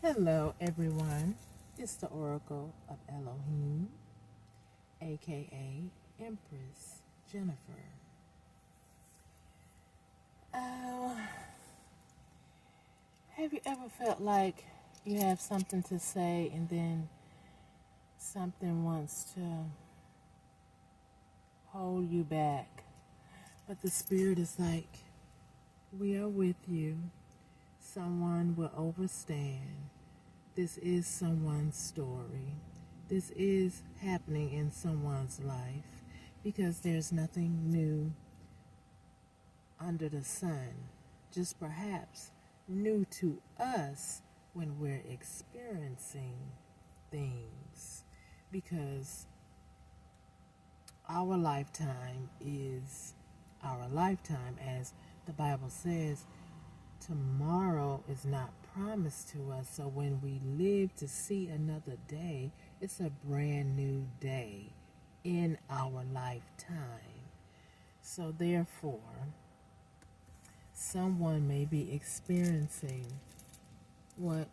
Hello, everyone. It's the Oracle of Elohim, aka Empress Jennifer. Uh, have you ever felt like you have something to say and then something wants to hold you back? But the Spirit is like, we are with you. Someone will overstand. This is someone's story. This is happening in someone's life because there's nothing new under the sun, just perhaps new to us when we're experiencing things, because our lifetime is our lifetime. As the Bible says, tomorrow is not promised to us. So when we live to see another day, it's a brand new day in our lifetime. So therefore, someone may be experiencing what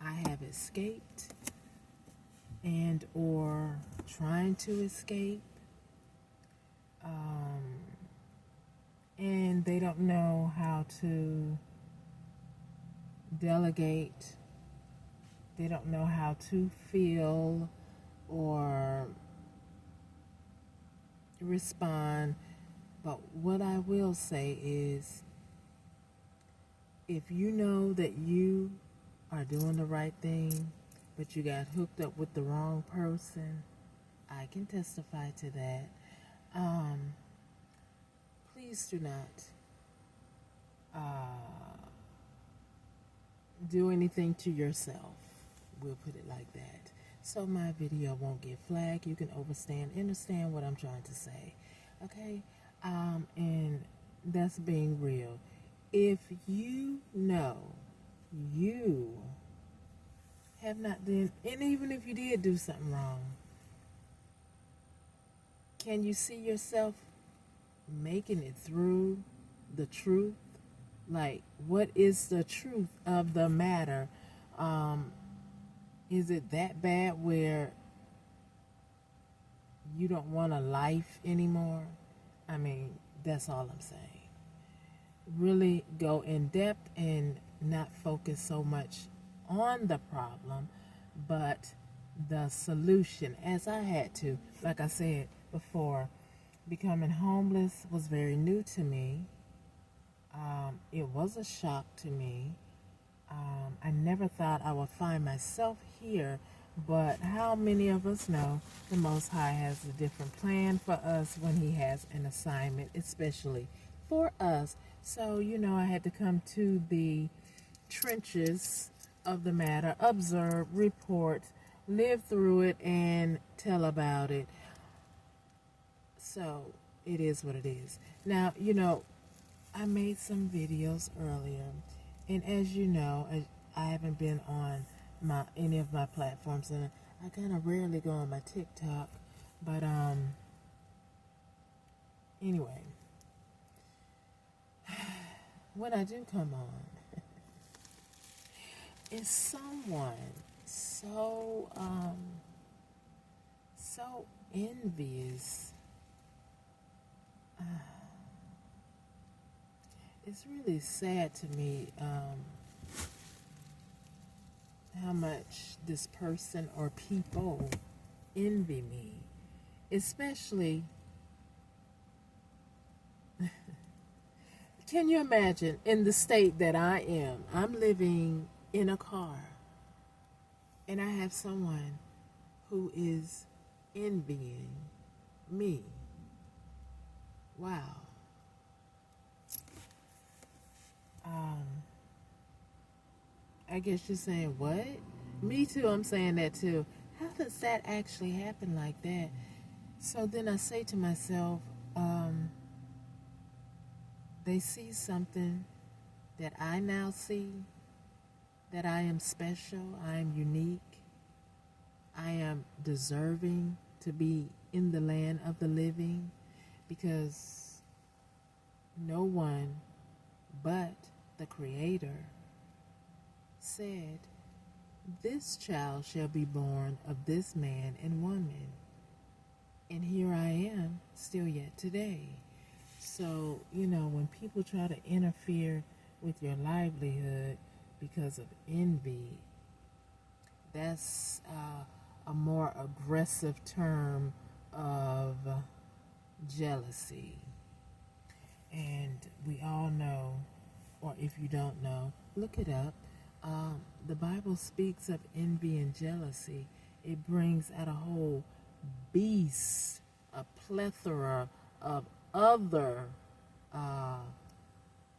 I have escaped and or trying to escape, and they don't know how to delegate. They don't know how to feel or respond. But what I will say is, if you know that you are doing the right thing, but you got hooked up with the wrong person, I can testify to that. Please do not do anything to yourself. We'll put it like that. So my video won't get flagged. You can understand what I'm trying to say. Okay? And that's being real. If you know you have not done, and even if you did do something wrong, can you see yourself making it through the truth? Like, what is the truth of the matter? Is it that bad where you don't want a life anymore? I mean, that's all I'm saying. Really go in depth and not focus so much on the problem, but the solution, as I had to. Like I said before, becoming homeless was very new to me. It was a shock to me. I never thought I would find myself here, but how many of us know the Most High has a different plan for us when He has an assignment, especially for us. So, I had to come to the trenches of the matter, observe, report, live through it, and tell about it. So, it is what it is. Now, I made some videos earlier, and as you know, I haven't been on any of my platforms, and I kind of rarely go on my TikTok, but anyway, when I do come on, it's someone so envious. It's really sad to me how much this person or people envy me, especially. Can you imagine in the state that I am? I'm living in a car, and I have someone who is envying me. Wow. I guess you're saying, what? Me too, I'm saying that too. How does that actually happen like that? So then I say to myself, they see something that I now see, that I am special, I am unique, I am deserving to be in the land of the living, because no one but the Creator said, "This child shall be born of this man and woman." And here I am, still yet today. So, when people try to interfere with your livelihood because of envy, that's a more aggressive term of jealousy. And we all know, or if you don't know, look it up. The Bible speaks of envy and jealousy. It brings out a whole beast, a plethora of other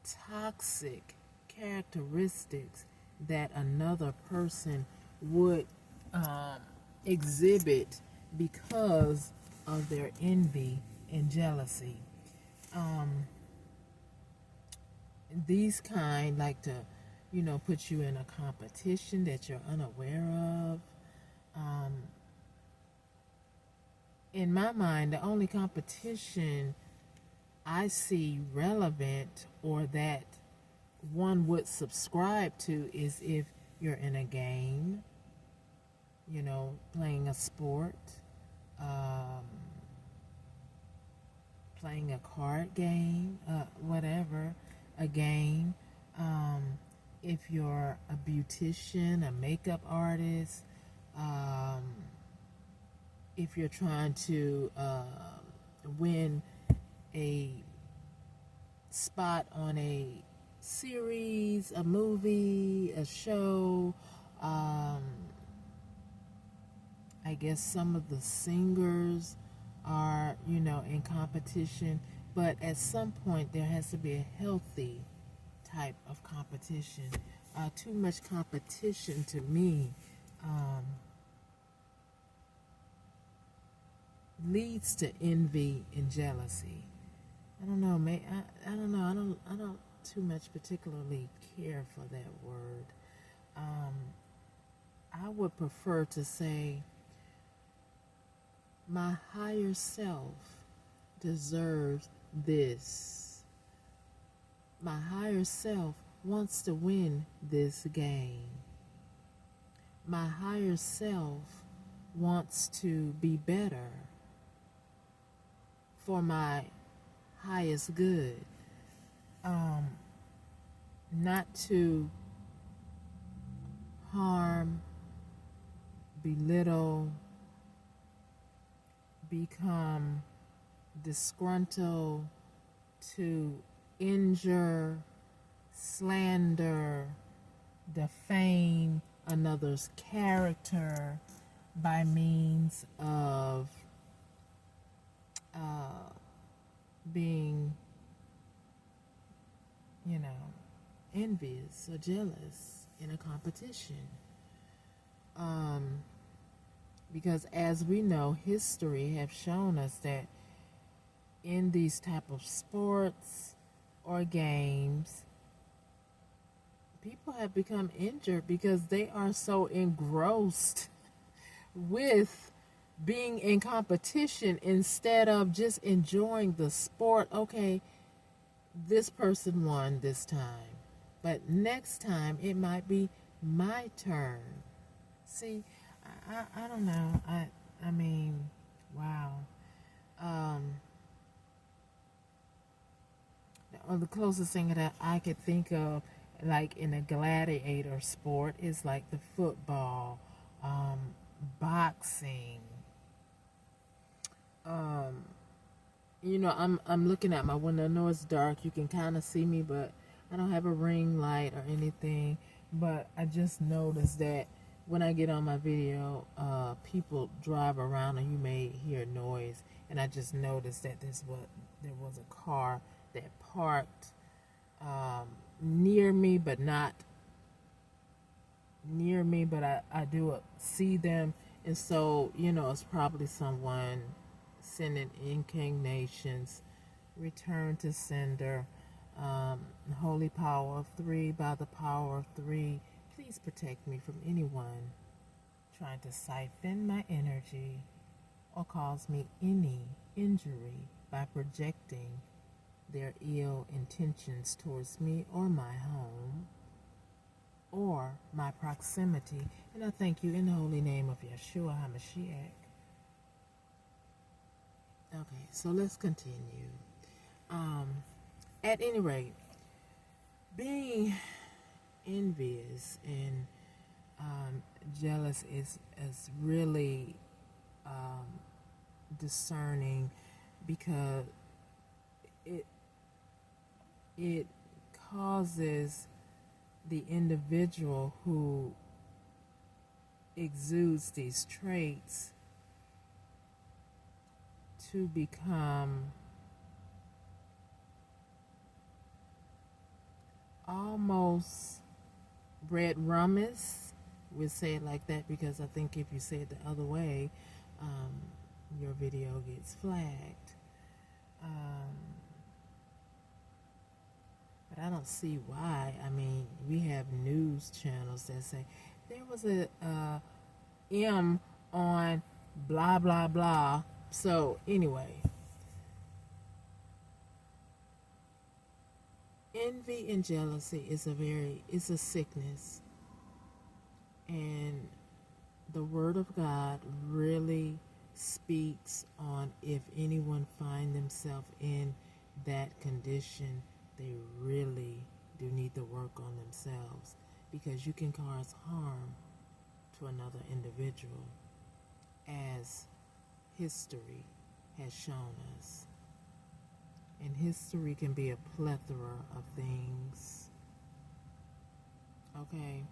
toxic characteristics that another person would exhibit because of their envy and jealousy. These kind like to, put you in a competition that you're unaware of. In my mind, the only competition I see relevant or that one would subscribe to is if you're in a game, playing a sport, playing a card game, whatever, a game. If you're a beautician, a makeup artist, if you're trying to win a spot on a series, a movie, a show, I guess some of the singers are, in competition, but at some point there has to be a healthy type of competition. Too much competition to me leads to envy and jealousy. I don't know, I don't know. I don't too much particularly care for that word. I would prefer to say my higher self deserves this. My higher self wants to win this game. My higher self wants to be better for my highest good. Not to harm, belittle, become disgruntled, to injure, slander, defame another's character by means of being, envious or jealous in a competition. Because as we know, history have shown us that in these type of sports or games, people have become injured because they are so engrossed with being in competition instead of just enjoying the sport. Okay, this person won this time, but next time it might be my turn. See, I don't know. I mean, wow. The closest thing that I could think of, like in a gladiator sport, is like the football, boxing. I'm looking at my window. I know it's dark. You can kind of see me, but I don't have a ring light or anything. But I just noticed that when I get on my video, people drive around and you may hear noise. And I just noticed that there was a car that parked near me, but not near me, but I do see them. And so, it's probably someone sending incarnations, return to sender, holy power of three, by the power of three, please protect me from anyone trying to siphon my energy or cause me any injury by projecting their ill intentions towards me or my home, or for my proximity. And I thank you in the holy name of Yeshua HaMashiach. Okay, so let's continue. At any rate, being envious and jealous is really discerning, because it causes the individual who exudes these traits to become almost red rummus. We'll say it like that, because I think if you say it the other way, your video gets flagged. But I don't see why. I mean, we have news channels that say there was a M on blah blah blah. So anyway, envy and jealousy is a sickness, and the Word of God really speaks on if anyone find themselves in that condition, they really do need to work on themselves, because you can cause harm to another individual, as history has shown us. And history can be a plethora of things. Okay?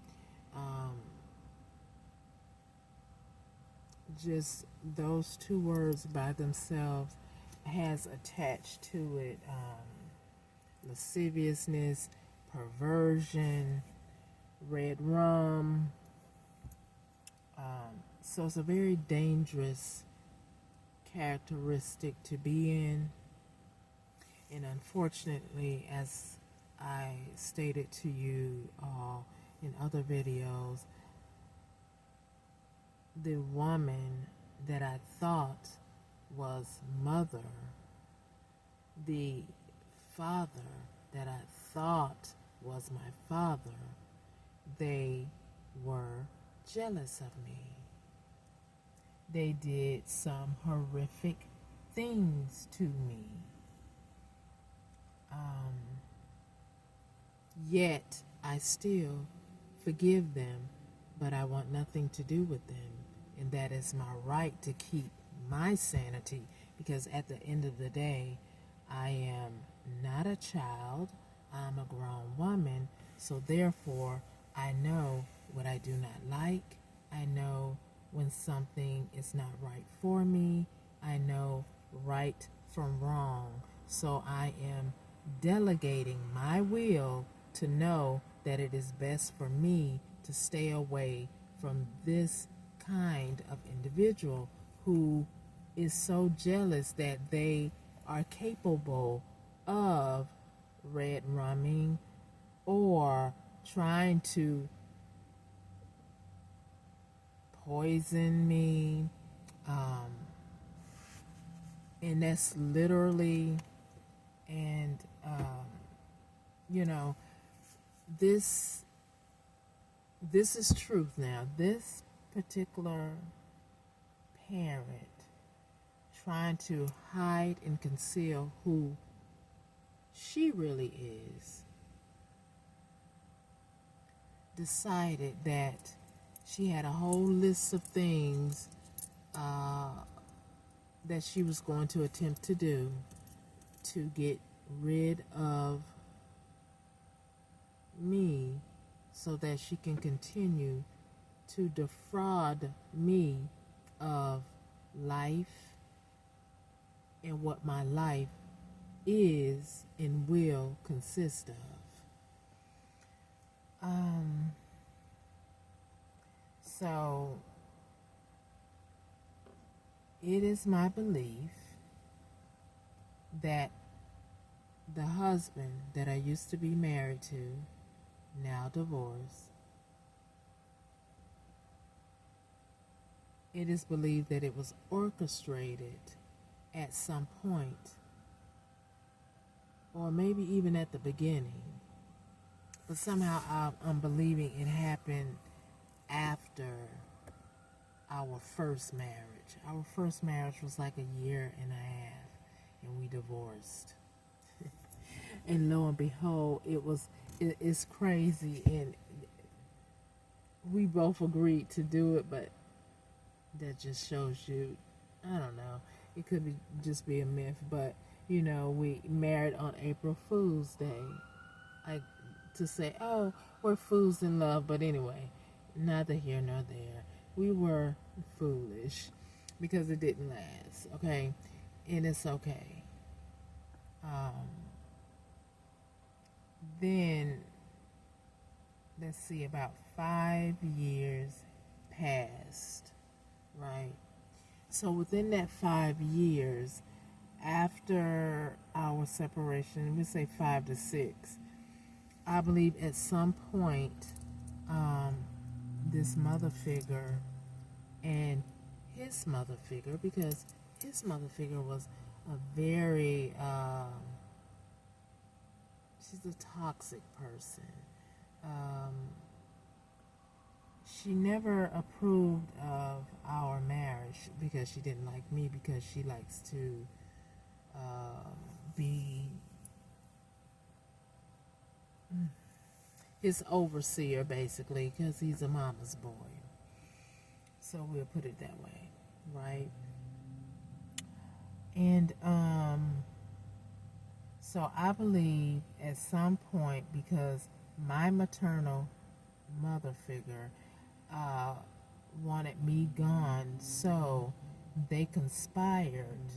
Just those two words by themselves has attached to it lasciviousness, perversion, red rum. So it's a very dangerous characteristic to be in. And unfortunately, as I stated to you all in other videos, the woman that I thought was mother, the father that I thought was my father, they were jealous of me. They did some horrific things to me. Yet I still forgive them, but I want nothing to do with them. And that is my right to keep my sanity, because at the end of the day, I am not a child, I'm a grown woman, so therefore I know what I do not like, I know when something is not right for me, I know right from wrong, so I am delegating my will to know that it is best for me to stay away from this kind of individual who is so jealous that they are capable of red rumming or trying to poison me, and that's literally, and you know, this is truth. Now, this particular parent trying to hide and conceal who she really is, decided that she had a whole list of things that she was going to attempt to do to get rid of me, so that she can continue to defraud me of life and what my life is and will consist of. So it is my belief that the husband that I used to be married to, now divorced, it is believed that it was orchestrated at some point, or maybe even at the beginning, But somehow I'm believing it happened after our first marriage. Our first marriage was like a year and a half, and we divorced. And lo and behold, it's crazy, and we both agreed to do it, but that just shows you, I don't know, it could be just be a myth, but we married on April Fool's Day, like to say, oh, we're fools in love. But anyway, neither here nor there. We were foolish because it didn't last, okay? And it's okay. Then, let's see, about 5 years passed, right? So within that 5 years, after our separation, we say 5 to 6, I believe at some point, this mother figure and his mother figure, because his mother figure was a very, she's a toxic person. She never approved of our marriage because she didn't like me, because she likes to be his overseer, basically, because he's a mama's boy. So we'll put it that way, right? And so I believe at some point, because my maternal mother figure wanted me gone, so they conspired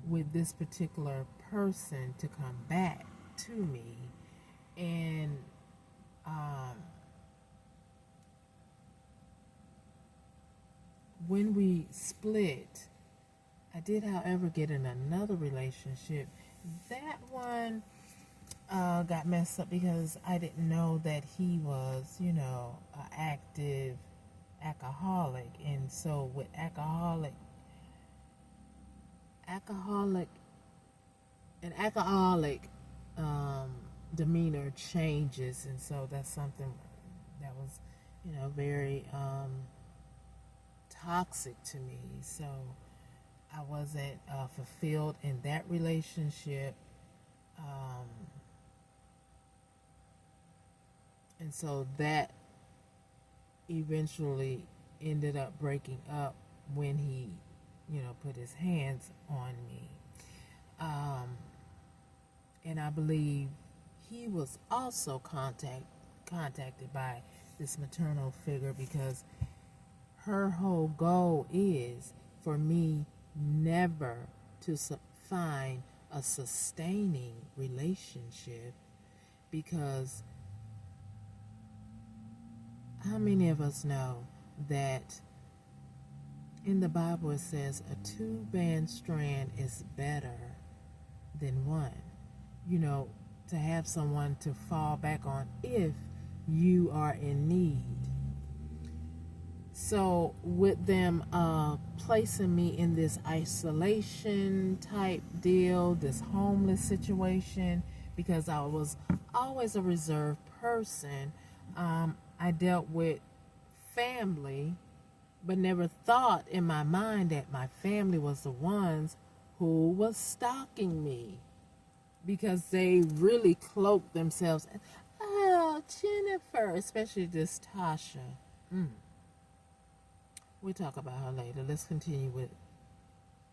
with this particular person to come back to me. And when we split, I did, however, get in another relationship. That one got messed up because I didn't know that he was, an active alcoholic. And so with alcoholic demeanor changes, and so that's something that was, very toxic to me. So I wasn't fulfilled in that relationship, and so that eventually ended up breaking up when he, put his hands on me. And I believe he was also contacted by this maternal figure, because her whole goal is for me never to find a sustaining relationship, because how many of us know that in the Bible it says a two-band strand is better than one? To have someone to fall back on if you are in need. So with them placing me in this isolation type deal, this homeless situation, because I was always a reserved person, I dealt with family, but never thought in my mind that my family was the ones who was stalking me, because they really cloaked themselves. Oh, Jennifer, especially this Tasha. We'll talk about her later. Let's continue with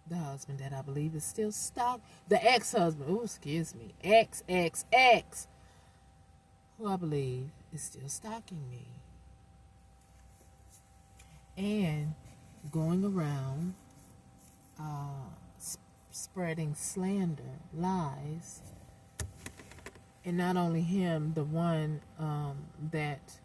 the husband that I believe is still stalking. The ex-husband. Oh, excuse me. Ex. Who I believe is still stalking me. And going around spreading slander, lies. And not only him, the one that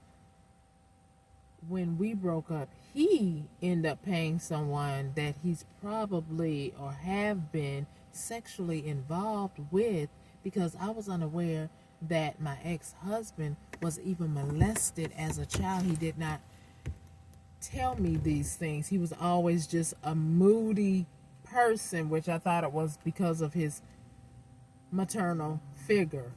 when we broke up, he ended up paying someone that he's probably or have been sexually involved with, because I was unaware that my ex-husband was even molested as a child. He did not tell me these things. He was always just a moody person, which I thought it was because of his maternal figure.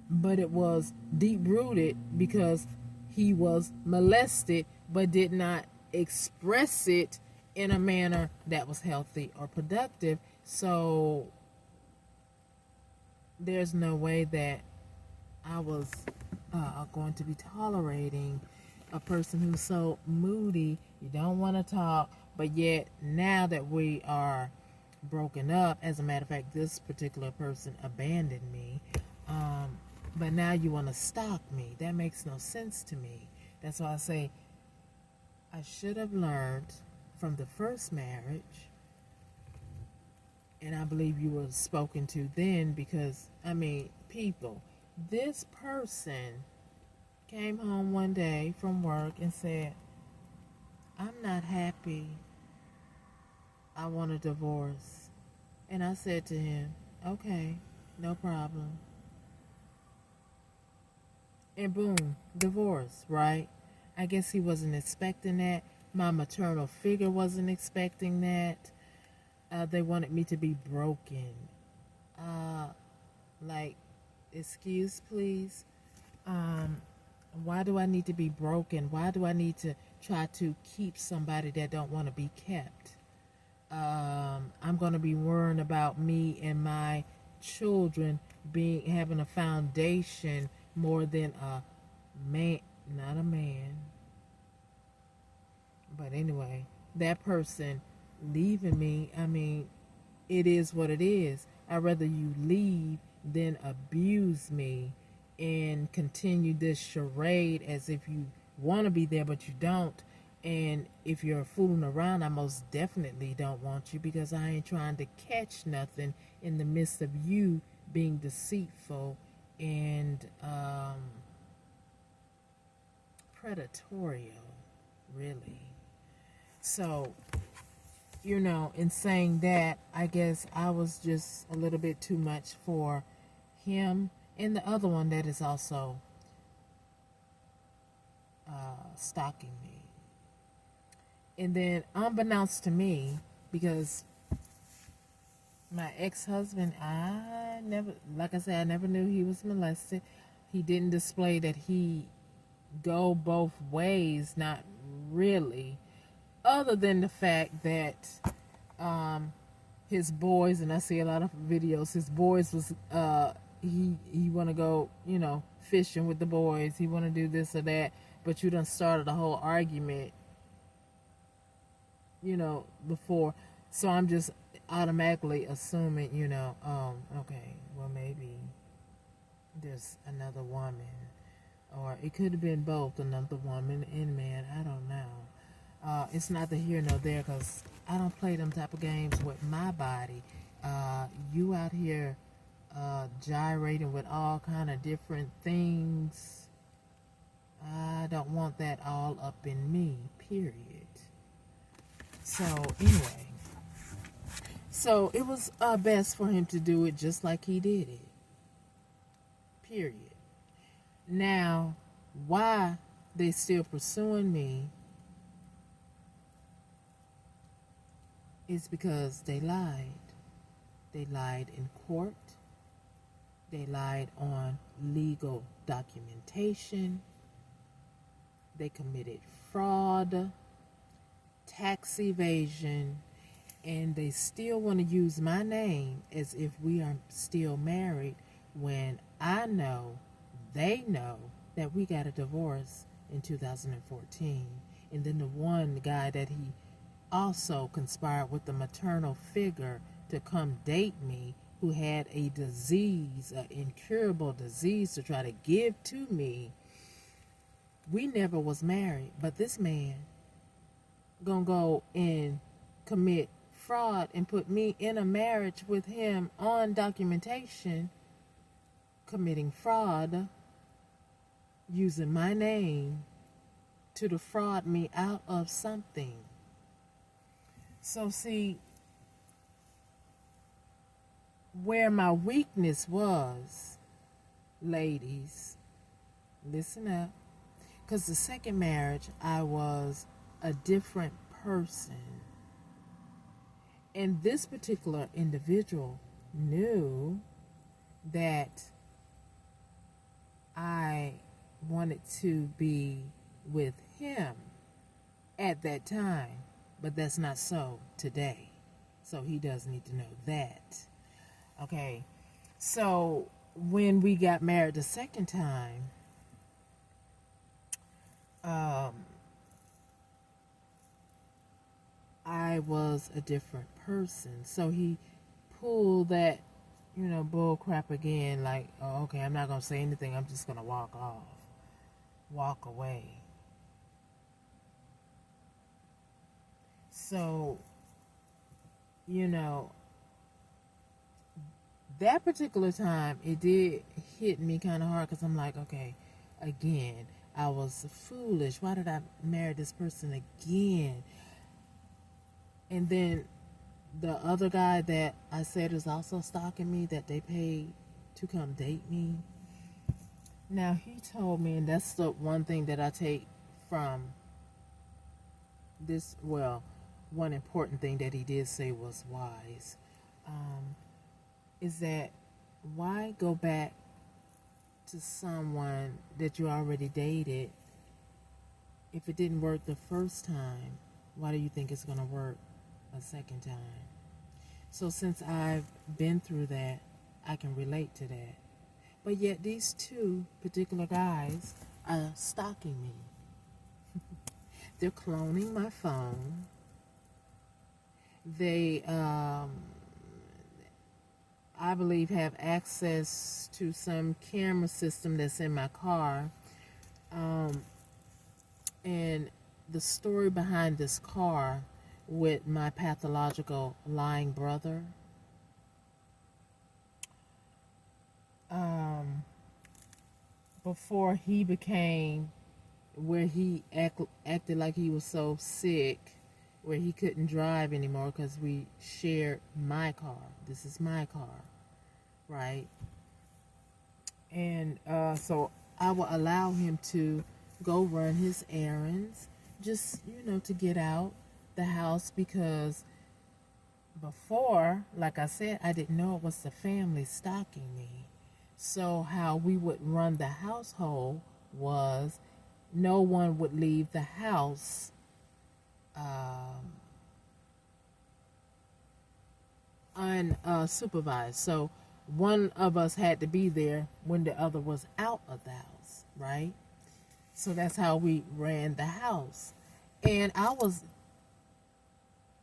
but it was deep rooted because he was molested but did not express it in a manner that was healthy or productive. So there's no way that I was going to be tolerating a person who's so moody, you don't want to talk, but yet now that we are broken up, as a matter of fact, this particular person abandoned me, but now you want to stalk me. That makes no sense to me. That's why I say I should have learned from the first marriage, and I believe you were spoken to then because, I mean, people, this person came home one day from work and said, I'm not happy. I want a divorce. And I said to him, okay, no problem. And boom, divorce, right? I guess he wasn't expecting that. My maternal figure wasn't expecting that. They wanted me to be broken. Uh, like, excuse, please. Why do I need to be broken? Why do I need to try to keep somebody that don't want to be kept? I'm going to be worrying about me and my children having a foundation more than a man, not a man. But anyway, that person leaving me, I mean, it is what it is. I'd rather you leave than abuse me and continue this charade as if you want to be there but you don't. And if you're fooling around, I most definitely don't want you because I ain't trying to catch nothing in the midst of you being deceitful and predatorial, really. So, in saying that, I guess I was just a little bit too much for him. And the other one that is also stalking me. And then, unbeknownst to me, because my ex-husband, I never, like I said, I never knew he was molested. He didn't display that he go both ways, not really, other than the fact that his boys, and I see a lot of videos, his boys was he want to go, fishing with the boys. He want to do this or that, but you done started a whole argument, before. So I'm just automatically assuming, okay, well, maybe there's another woman, or it could have been both, another woman and man. I don't know. It's neither here nor there because I don't play them type of games with my body. You out here gyrating with all kind of different things. I don't want that all up in me, period. So anyway, so it was best for him to do it just like he did it, period. Now, why they still pursuing me is because they lied. They lied in court. They lied on legal documentation. They committed fraud, tax evasion, and they still want to use my name as if we are still married when I know, they know, that we got a divorce in 2014. And then the guy that he also conspired with the maternal figure to come date me, who had a disease, an incurable disease to try to give to me. We never was married, but this man gonna go and commit fraud and put me in a marriage with him on documentation, committing fraud, using my name to defraud me out of something. So see, where my weakness was, ladies, listen up, because the second marriage I was a different person. And this particular individual knew that I wanted to be with him at that time, but that's not so today. So he does need to know that. Okay. So when we got married the second time, I was a different person. So he pulled that, bull crap again, like, oh, okay, I'm not going to say anything. I'm just going to walk away. So, that particular time, it did hit me kind of hard because I'm like, okay, again, I was foolish. Why did I marry this person again? And then the other guy that I said is also stalking me, that they paid to come date me. Now, he told me, and that's the one thing that I take from this, well, one important thing that he did say was wise, is that why go back to someone that you already dated? If it didn't work the first time, why do you think it's going to work a second time? So since I've been through that, I can relate to that. But yet these two particular guys are stalking me. They're cloning my phone. They, I believe, have access to some camera system that's in my car. And the story behind this car with my pathological lying brother, before he became where he acted like he was so sick where he couldn't drive anymore because we shared my car. This is my car, right? And so I will allow him to go run his errands, just, to get out the house, because before, like I said, I didn't know it was the family stalking me. So how we would run the household was no one would leave the house unsupervised. So one of us had to be there when the other was out of the house, right? So that's how we ran the house. And I was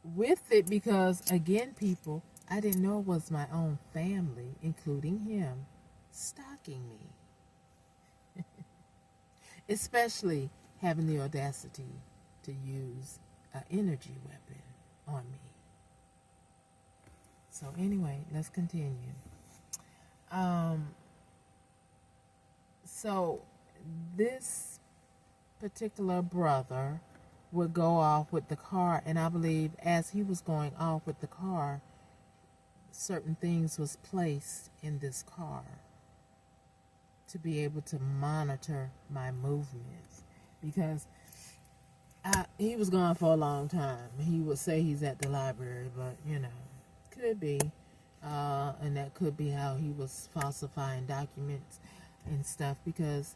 with it because, again, people, I didn't know it was my own family, including him, stalking me. Especially having the audacity to use an energy weapon on me. So anyway, let's continue. So this particular brother would go off with the car, and I believe as he was going off with the car, certain things was placed in this car to be able to monitor my movements, because he was gone for a long time. He would say he's at the library, but could be, and that could be how he was falsifying documents and stuff, because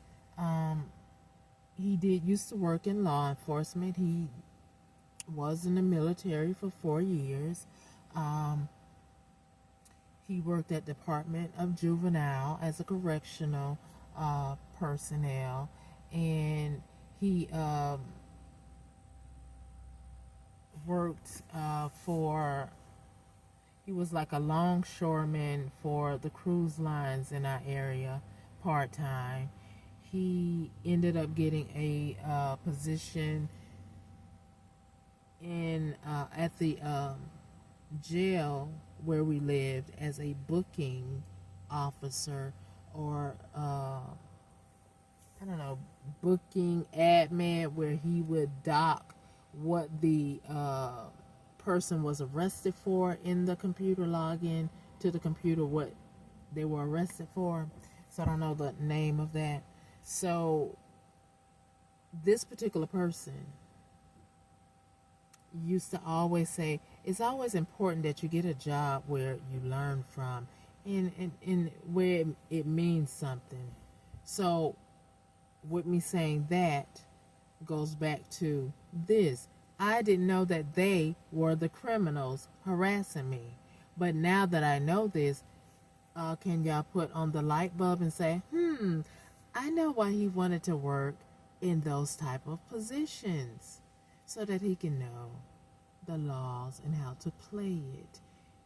he did used to work in law enforcement. He was in the military for 4 years. He worked at Department of Juvenile as a correctional personnel, and he worked he was like a longshoreman for the cruise lines in our area, part-time. He ended up getting a position in at the jail where we lived as a booking officer, or I don't know, booking admin, where he would dock what the person was arrested for in the computer, login to the computer what they were arrested for. So I don't know the name of that. So this particular person used to always say, it's always important that you get a job where you learn from, and where it means something. So, with me saying that goes back to this. I didn't know that they were the criminals harassing me. But now that I know this, can y'all put on the light bulb and say, I know why he wanted to work in those type of positions, so that he can know the laws and how to play it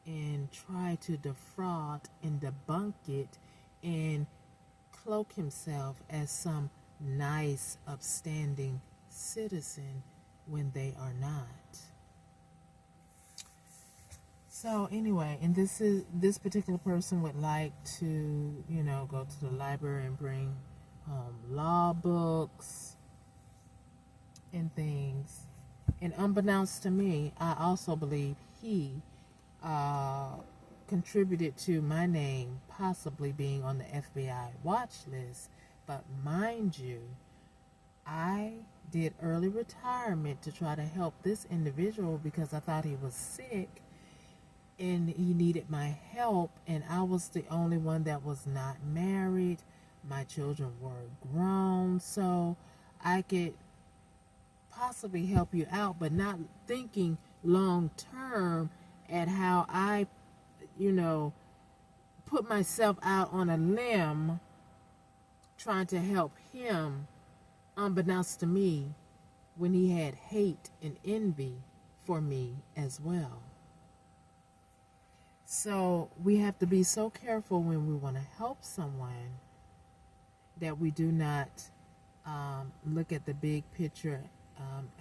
and try to defraud and debunk it and cloak himself as some nice, upstanding citizen when they are not. So anyway, and this particular person would like to, go to the library and bring home law books and things. And unbeknownst to me, I also believe he contributed to my name possibly being on the FBI watch list. But mind you, I did early retirement to try to help this individual because I thought he was sick and he needed my help, and I was the only one that was not married. My children were grown, so I could possibly help you out, but not thinking long term at how I, put myself out on a limb trying to help him, unbeknownst to me, when he had hate and envy for me as well. So we have to be so careful when we want to help someone that we do not look at the big picture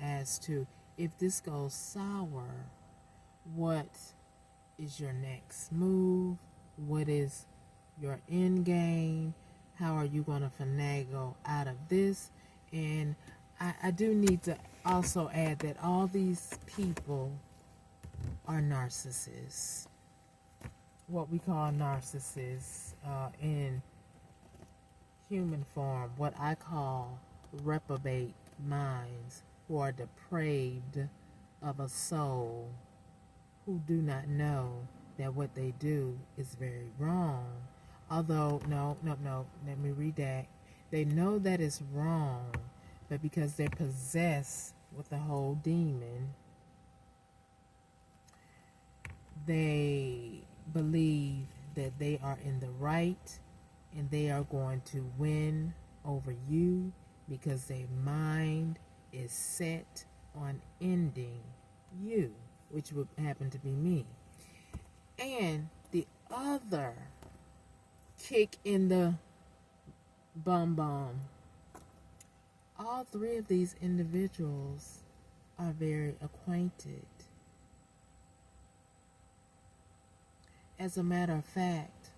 as to, if this goes sour, what is your next move? What is your end game? How are you going to finagle out of this? And I do need to also add that all these people are narcissists. What we call narcissists in human form, what I call reprobate minds, who are depraved of a soul, who do not know that what they do is very wrong. Although, no, let me read that. They know that it's wrong, but because they're possessed with the whole demon, they believe that they are in the right and they are going to win over you because their mind is set on ending you, which would happen to be me. And the other kick in the bum, all three of these individuals are very acquainted. As a matter of fact,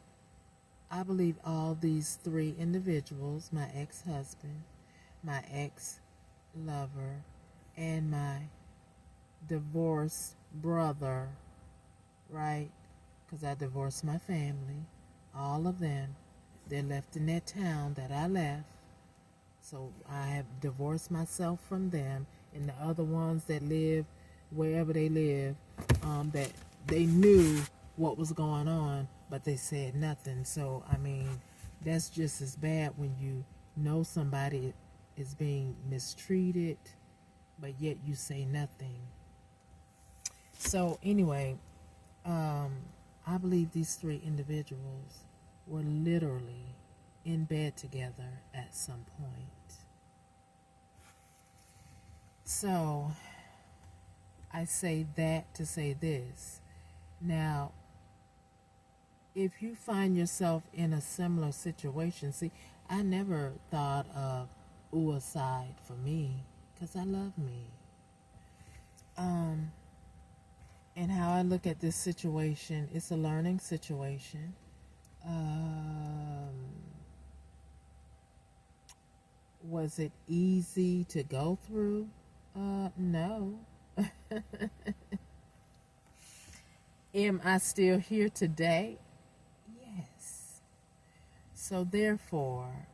I believe all these three individuals, my ex-husband, my ex-lover, and my divorced brother, right? Because I divorced my family, all of them, they're left in that town that I left. So I have divorced myself from them, and the other ones that live wherever they live, that they knew what was going on, but they said nothing. So, I mean, that's just as bad when you know somebody is being mistreated, but yet you say nothing. So, anyway, I believe these three individuals were literally in bed together at some point. So, I say that to say this. Now, if you find yourself in a similar situation, see, I never thought of suicide for me because I love me. And how I look at this situation, it's a learning situation. Was it easy to go through? No. Am I still here today? Yes. So therefore,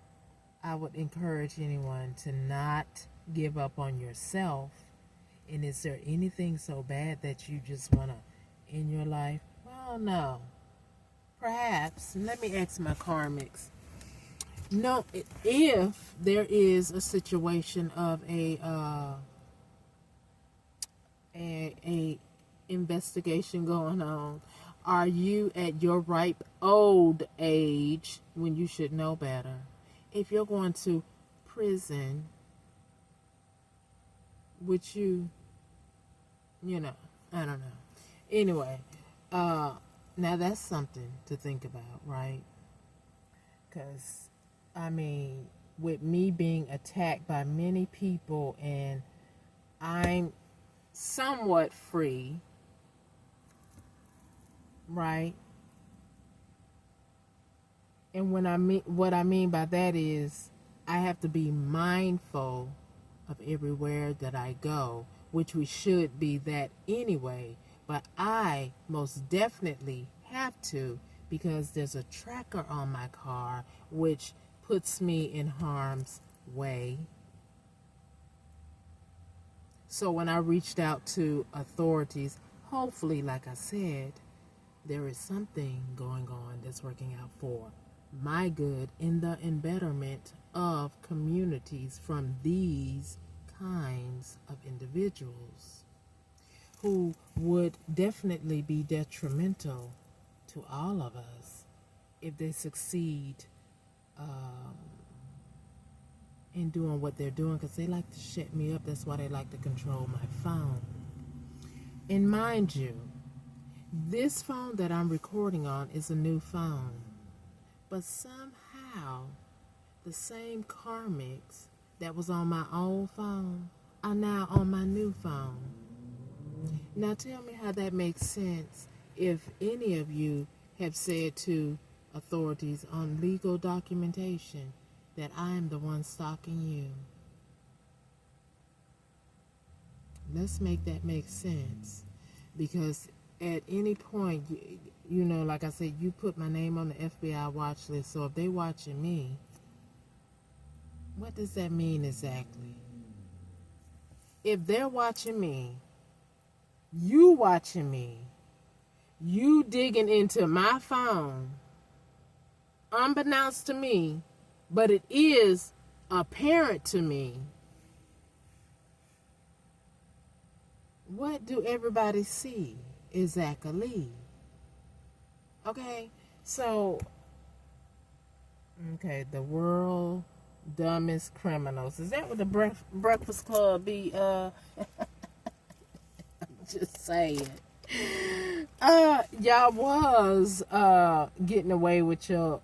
I would encourage anyone to not give up on yourself. And is there anything so bad that you just want to end your life? Well, no. Perhaps. Let me ask my karmics. No, if there is a situation of a investigation going on, are you at your ripe old age when you should know better? If you're going to prison, would you know, I don't know. Anyway, now that's something to think about, right? Because, I mean, with me being attacked by many people and I'm somewhat free, right? And when I mean what I mean by that is I have to be mindful of everywhere that I go, which we should be that anyway, but I most definitely have to because there's a tracker on my car which puts me in harm's way. So when I reached out to authorities, hopefully, like I said, there is something going on that's working out for my good in the embetterment of communities from these kinds of individuals who would definitely be detrimental to all of us if they succeed um, in doing what they're doing, because they like to shut me up. That's why they like to control my phone. And mind you, this phone that I'm recording on is a new phone. But somehow, the same karmics that was on my old phone are now on my new phone. Now tell me how that makes sense if any of you have said to authorities on legal documentation that I am the one stalking you. Let's make that make sense. Because at any point, you know, like I said, you put my name on the FBI watch list. So if they watching me, what does that mean exactly? If they're watching me, you watching me, you digging into my phone, unbeknownst to me, but it is apparent to me. What do everybody see exactly? Okay, so, okay, the world dumbest criminals. Is that what the Breakfast Club be? Just saying. Y'all was getting away with your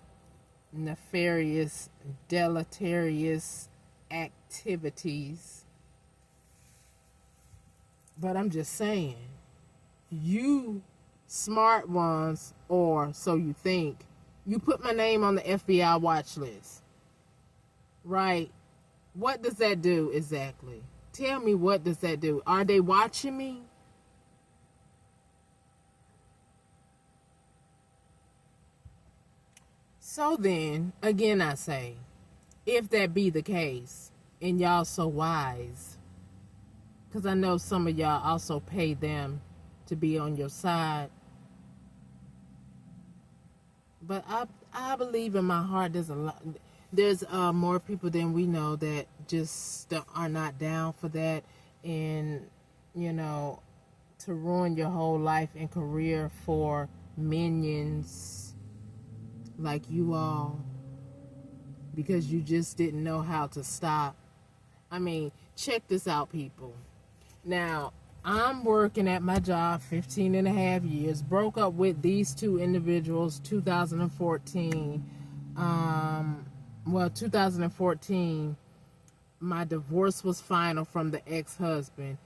nefarious, deleterious activities. But I'm just saying, you smart ones, or so you think, you put my name on the FBI watch list. Right? What does that do exactly? Tell me, what does that do? Are they watching me? So then, again I say, if that be the case, and y'all so wise, because I know some of y'all also pay them to be on your side, but I believe in my heart there's more people than we know that just are not down for that, and you know, to ruin your whole life and career for minions like you all because you just didn't know how to stop. I mean, check this out, people. Now, I'm working at my job 15 and a half years, broke up with these two individuals 2014. 2014, my divorce was final from the ex-husband.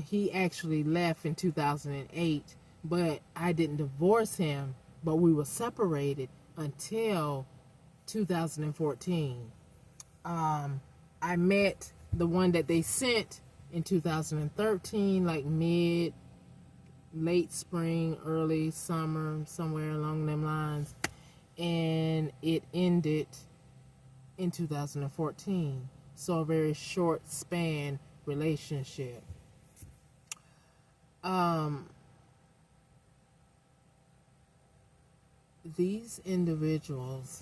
He actually left in 2008, but I didn't divorce him, but we were separated until 2014. I met the one that they sent in 2013, like late spring, early summer, somewhere along them lines, and it ended in 2014. So a very short span relationship. These individuals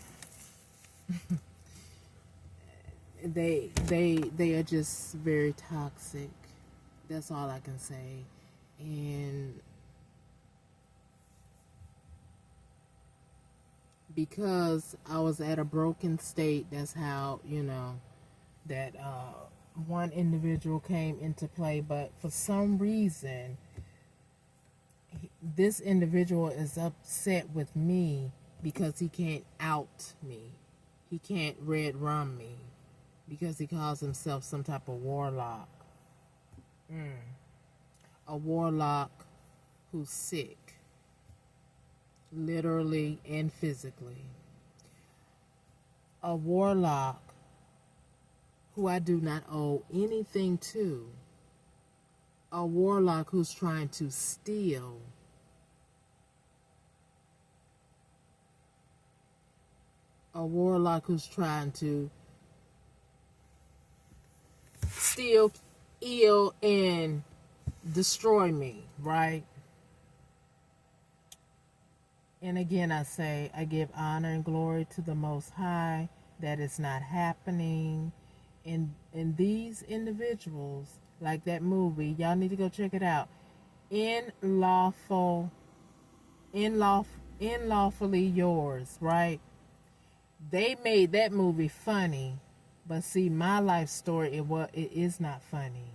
They are just very toxic. That's all I can say. And because I was at a broken state, that's how, that one individual came into play. But for some reason, this individual is upset with me because he can't out me. He can't red rum me because he calls himself some type of warlock. A warlock who's sick, literally and physically. A warlock who I do not owe anything to. A warlock who's trying to steal. A warlock who's trying to steal, kill, and destroy me, right? And again, I give honor and glory to the Most High that it's not happening. And these individuals, like that movie, y'all need to go check it out. Unlawfully Yours, right? They made that movie funny, but see, my life story, it is not funny.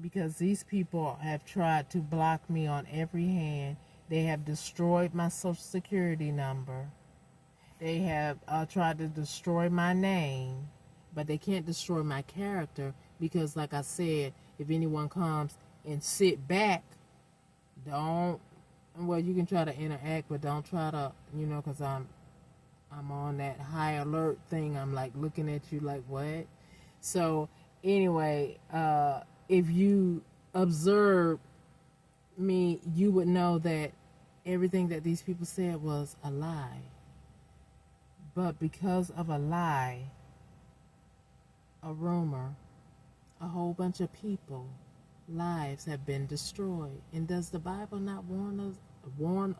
Because these people have tried to block me on every hand. They have destroyed my social security number. They have tried to destroy my name, but they can't destroy my character because, like I said, if anyone comes and sit back, well, you can try to interact, but don't try to, because I'm on that high alert thing. I'm like looking at you like, what? So anyway, if you observe me, you would know that everything that these people said was a lie. But because of a lie, a rumor, a whole bunch of people, lives have been destroyed. And does the Bible not warn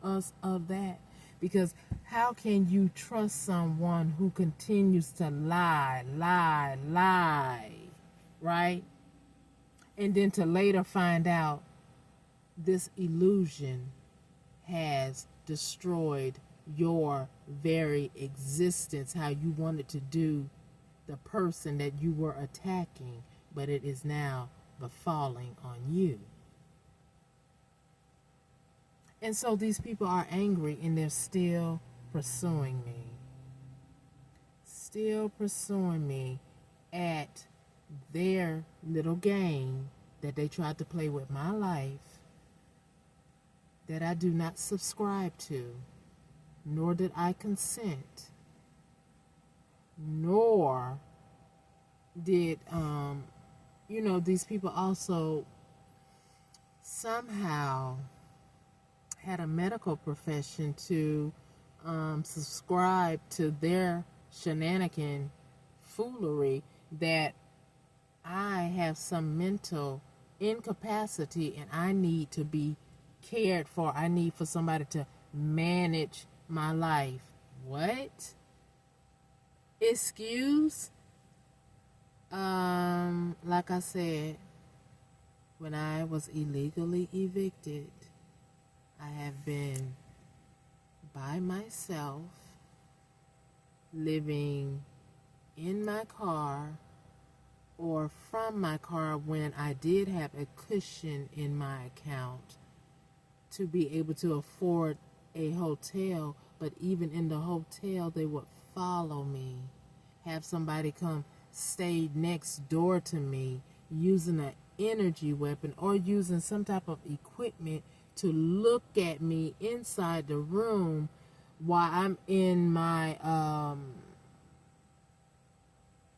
us of that? Because how can you trust someone who continues to lie, right? And then to later find out this illusion has destroyed your very existence, how you wanted to do the person that you were attacking, but it is now befalling on you. And so these people are angry and they're still pursuing me. Still pursuing me at their little game that they tried to play with my life that I do not subscribe to, nor did I consent, nor did, these people also somehow had a medical profession to subscribe to their shenanigan foolery that I have some mental incapacity and I need to be cared for. I need for somebody to manage my life. What? Excuse? Like I said, when I was illegally evicted, I have been by myself, living in my car or from my car when I did have a cushion in my account to be able to afford a hotel. But even in the hotel, they would follow me, have somebody come stay next door to me using an energy weapon or using some type of equipment to look at me inside the room while I'm in my,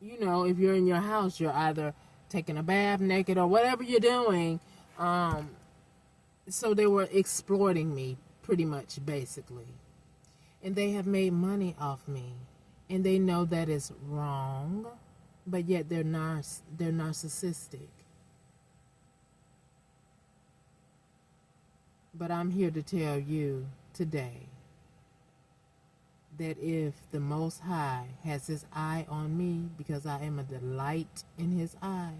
if you're in your house, you're either taking a bath naked or whatever you're doing. So they were exploiting me pretty much, basically. And they have made money off me. And they know that is wrong, but yet they're narcissistic. But I'm here to tell you today that if the Most High has his eye on me because I am a delight in his eye,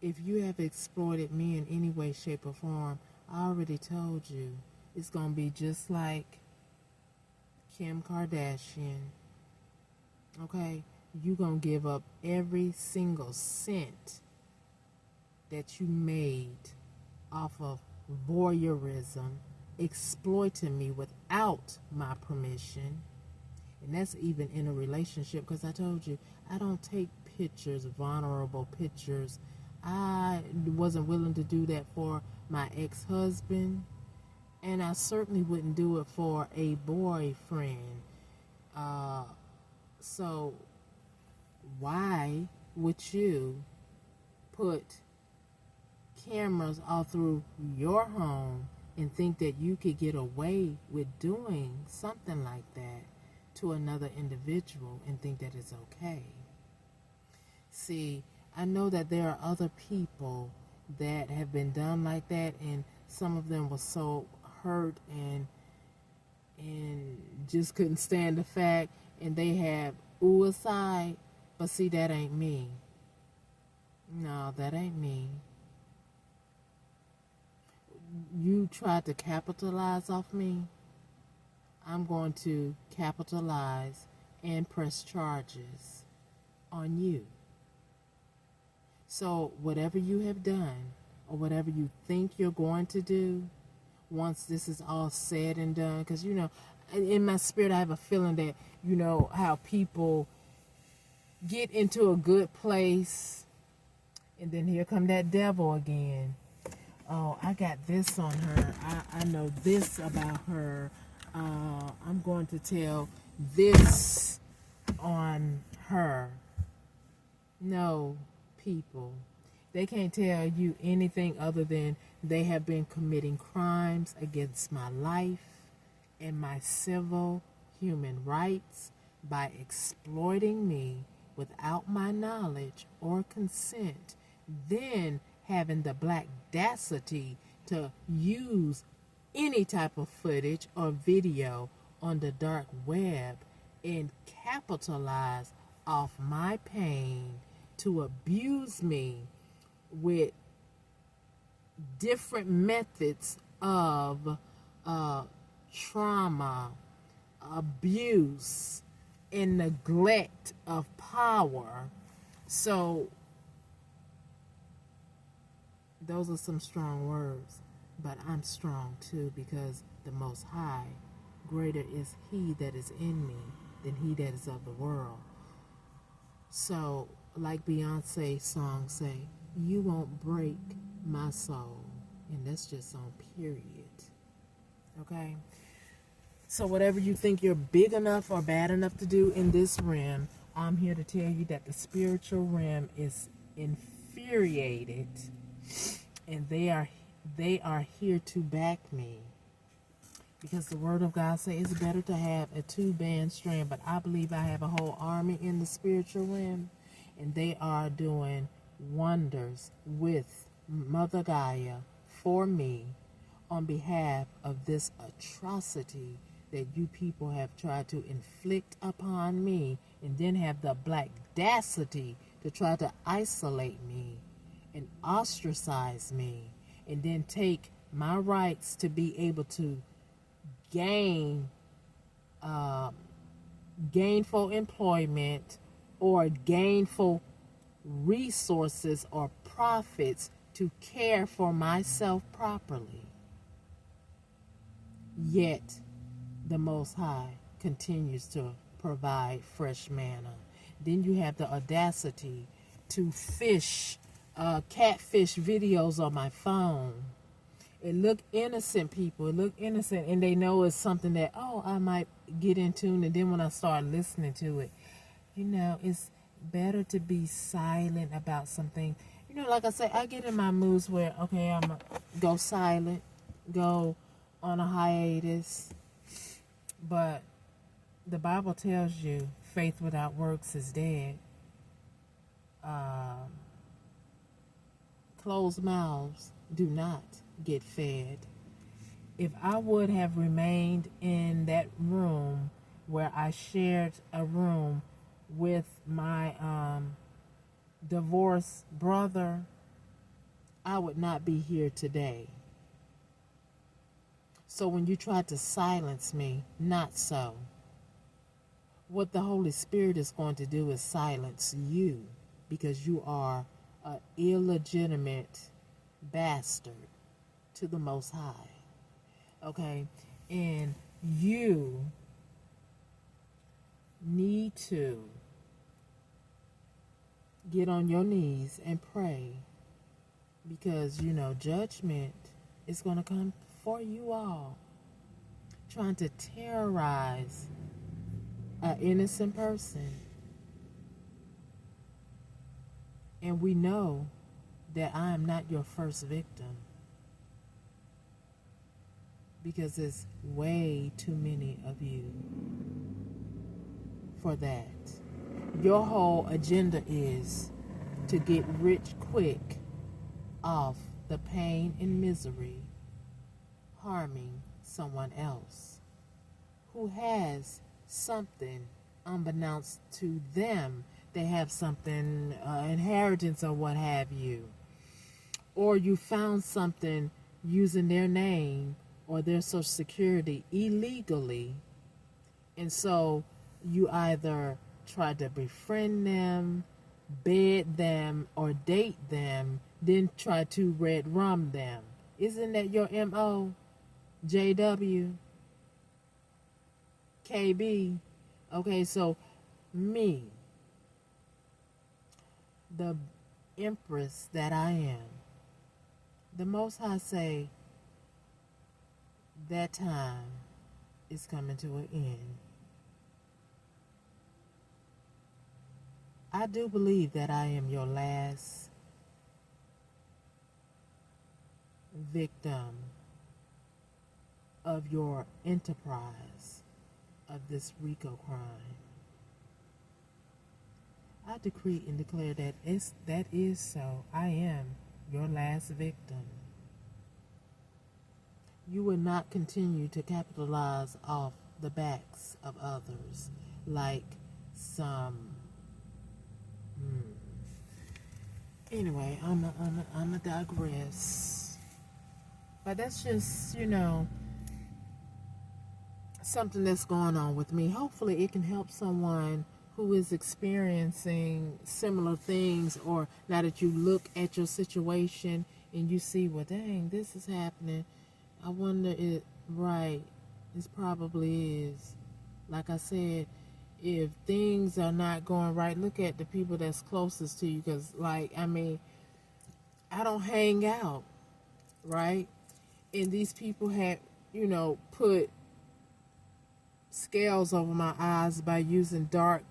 if you have exploited me in any way, shape, or form, I already told you it's going to be just like Kim Kardashian. Okay? You're going to give up every single cent that you made off of voyeurism, exploiting me without my permission. And that's even in a relationship, because I told you, I don't take pictures, vulnerable pictures. I wasn't willing to do that for my ex-husband, and I certainly wouldn't do it for a boyfriend. So why would you put cameras all through your home and think that you could get away with doing something like that to another individual and think that it's okay? See, I know that there are other people that have been done like that, and some of them were so hurt and just couldn't stand the fact, and they have suicide. But see, that ain't me. No, that ain't me. You tried to capitalize off me, I'm going to capitalize and press charges on you. So whatever you have done or whatever you think you're going to do, once this is all said and done, because, you know, in my spirit, I have a feeling that, you know, how people get into a good place and then here come that devil again. Oh, I got this on her. I know this about her. I'm going to tell this on her. No, people. They can't tell you anything other than they have been committing crimes against my life and my civil human rights by exploiting me without my knowledge or consent, then having the black audacity to use any type of footage or video on the dark web and capitalize off my pain to abuse me with different methods of trauma, abuse, and neglect of power. So those are some strong words, but I'm strong too, because the Most High, greater is he that is in me than he that is of the world. So, like Beyonce's song say, you won't break my soul. And that's just on period. Okay? So whatever you think you're big enough or bad enough to do in this realm, I'm here to tell you that the spiritual realm is infuriated, and they are here to back me. Because the word of God says it's better to have a two-band strand, but I believe I have a whole army in the spiritual realm, and they are doing wonders with Mother Gaia for me on behalf of this atrocity that you people have tried to inflict upon me, and then have the black audacity to try to isolate me and ostracize me, and then take my rights to be able to gain gainful employment or gainful resources or profits to care for myself properly. Yet the Most High continues to provide fresh manna. Then you have the audacity to fish catfish videos on my phone. It look innocent, people. It look innocent, and they know it's something that, oh, I might get into. And then when I start listening to it, you know, it's better to be silent about something. You know, like I say, I get in my moods where, okay, I'm going to go silent, go on a hiatus. But the Bible tells you faith without works is dead. Closed mouths do not get fed. if I would have remained in that room where I shared a room with my divorced brother, I would not be here today. So when you tried to silence me, not so. What the Holy Spirit is going to do is silence you, because you are an illegitimate bastard to the Most High. Okay? And you need to get on your knees and pray, because, judgment is going to come for you all, trying to terrorize an innocent person. And we know that I am not your first victim, because there's way too many of you for that. Your whole agenda is to get rich quick off the pain and misery harming someone else who has something unbeknownst to them. They have something, inheritance or what have you. Or you found something using their name or their social security illegally. And so you either try to befriend them, bed them, or date them, then try to red rum them. Isn't that your MO? JW? KB? Okay, so me, the empress that I am, the Most High say that time is coming to an end. I do believe that I am your last victim of your enterprise of this RICO crime. I decree and declare that that is so. I am your last victim. You will not continue to capitalize off the backs of others like some. Anyway, I'm a digress. But that's just, something that's going on with me. Hopefully it can help someone who is experiencing similar things, or now that you look at your situation and you see, well, dang, this is happening. I wonder right, this probably is. Like I said, if things are not going right, look at the people that's closest to you, because, I don't hang out, right? And these people had, put scales over my eyes by using dark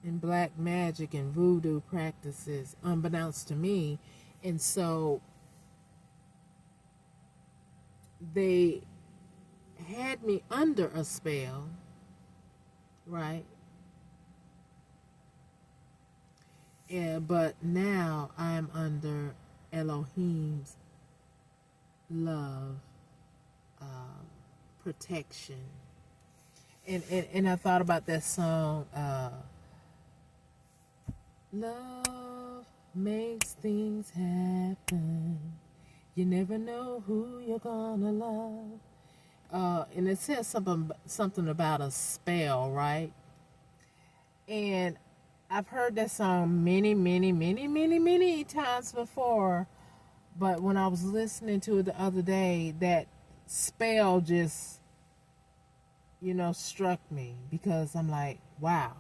and black magic and voodoo practices unbeknownst to me. And so they had me under a spell, right? Yeah, but now I'm under Elohim's love, protection. And I thought about that song, love makes things happen. You never know who you're gonna love. And it says something about a spell, right? And I've heard that song many, many, many, many, many times before. But when I was listening to it the other day, that spell just, struck me, because I'm like, wow.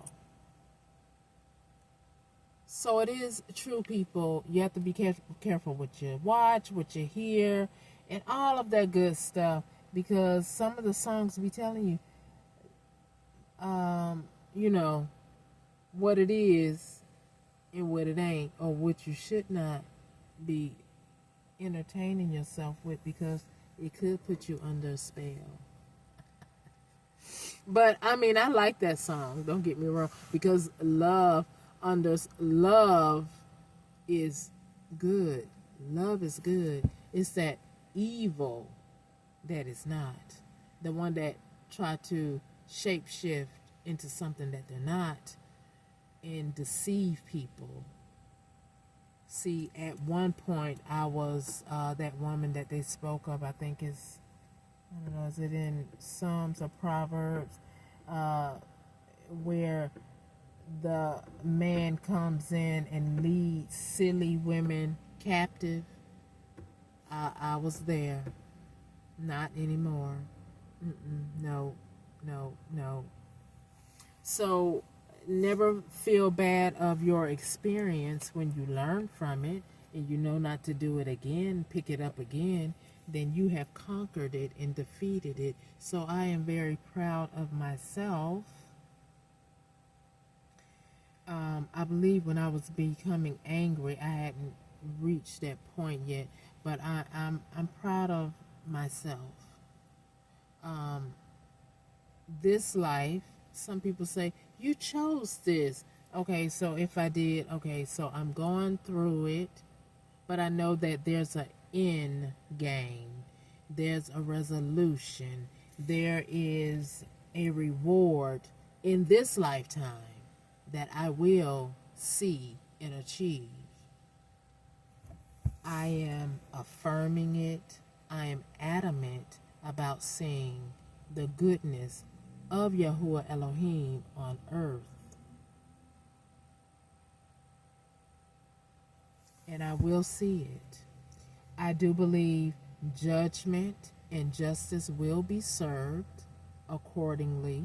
So it is true, people. You have to be careful what you watch, what you hear, and all of that good stuff, because some of the songs be telling you, what it is and what it ain't, or what you should not be entertaining yourself with, because it could put you under a spell. But I like that song, don't get me wrong, because love is good. Love is good. It's that evil that is not, the one that try to shapeshift into something that they're not and deceive people. See, at one point, I was that woman that they spoke of. I think is, I don't know, is it in Psalms or Proverbs, where the man comes in and leads silly women captive. I was there. Not anymore. No, no, no. So never feel bad of your experience when you learn from it and you know not to do it again, pick it up again, then you have conquered it and defeated it. So I am very proud of myself. I believe when I was becoming angry, I hadn't reached that point yet, but I'm proud of myself. This life, some people say, you chose this. Okay, so if I did, okay, so I'm going through it, but I know that there's an end game. There's a resolution. There is a reward in this lifetime that I will see and achieve. I am affirming it. I am adamant about seeing the goodness of Yahuwah Elohim on earth. And I will see it. I do believe judgment and justice will be served accordingly.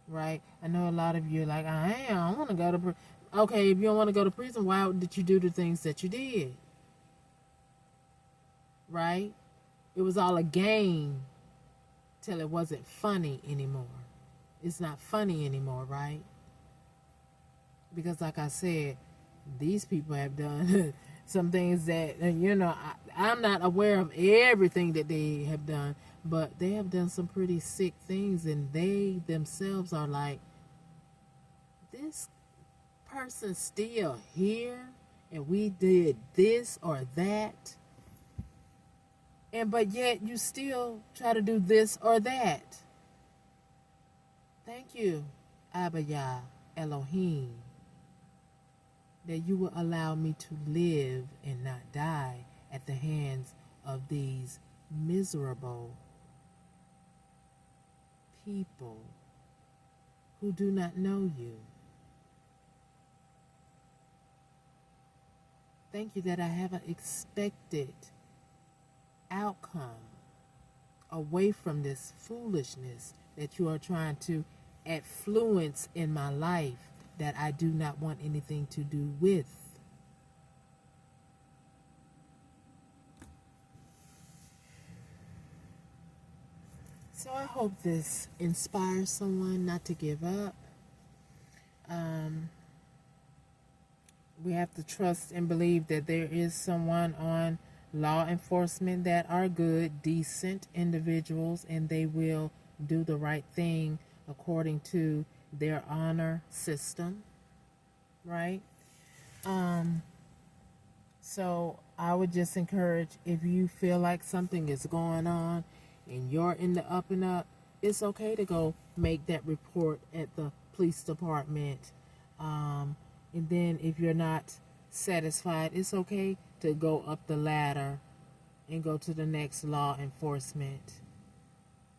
Right? I know a lot of you are like, I want to go to prison. Okay, if you don't want to go to prison, why did you do the things that you did? Right? It was all a game till it wasn't funny anymore. It's not funny anymore, right? Because like I said, these people have done some things that, I'm not aware of everything that they have done, but they have done some pretty sick things, and they themselves are like, this person's still here, and we did this or that, but yet you still try to do this or that. Thank you, Abba Yah Elohim, that you will allow me to live and not die at the hands of these miserable people who do not know you. Thank you that I have an expected outcome away from this foolishness that you are trying to affluence in my life that I do not want anything to do with. So I hope this inspires someone not to give up. We have to trust and believe that there is someone on law enforcement that are good, decent individuals, and they will do the right thing according to their honor system, right? So I would just encourage, if you feel like something is going on and you're in the up and up, it's okay to go make that report at the police department. And then if you're not satisfied, it's okay to go up the ladder and go to the next law enforcement,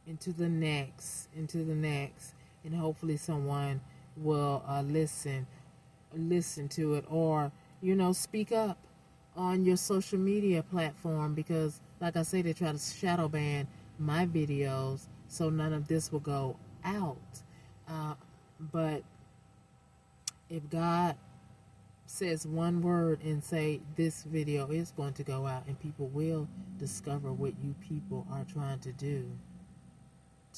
into the next, and hopefully someone will listen to it, or speak up on your social media platform, because like I say, they try to shadow ban my videos, so none of this will go out. But if God says one word and say this video is going to go out, and people will discover what you people are trying to do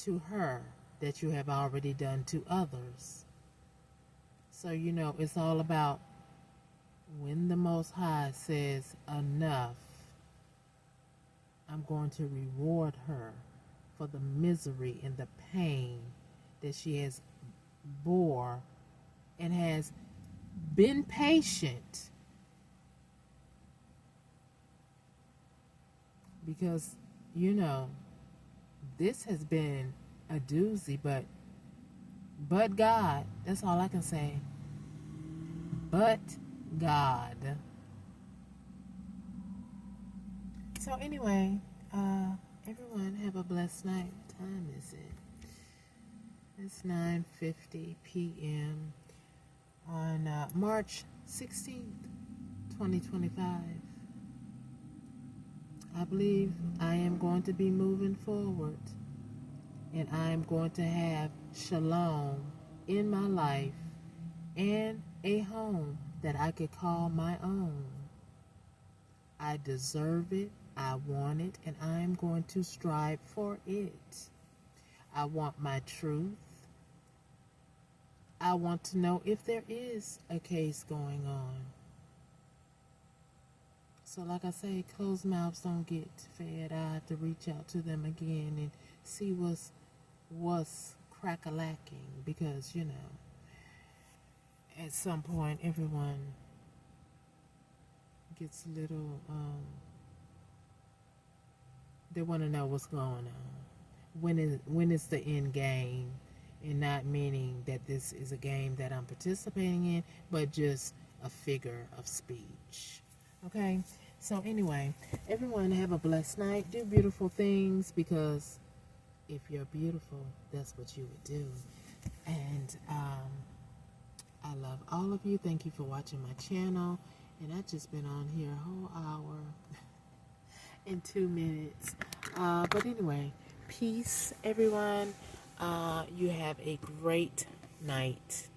to her that you have already done to others. So it's all about when the Most High says enough, I'm going to reward her for the misery and the pain that she has bore and has been patient because, you know, this has been a doozy, but God, that's all I can say. But God. So anyway, everyone have a blessed night. What time is it? It's 9:50 p.m. on March 16th, 2025. I believe I am going to be moving forward, and I am going to have shalom in my life and a home that I could call my own. I deserve it, I want it, and I am going to strive for it. I want my truth. I want to know if there is a case going on. So like I say, closed mouths don't get fed. I have to reach out to them again and see what's crack-a-lacking, because, you know, at some point everyone gets a little, they want to know what's going on. When is the end game? And not meaning that this is a game that I'm participating in, but just a figure of speech. Okay? So anyway, everyone have a blessed night. Do beautiful things, because if you're beautiful, that's what you would do. And I love all of you. Thank you for watching my channel. And I've just been on here a whole hour and 2 minutes. But anyway, peace, everyone. You have a great night.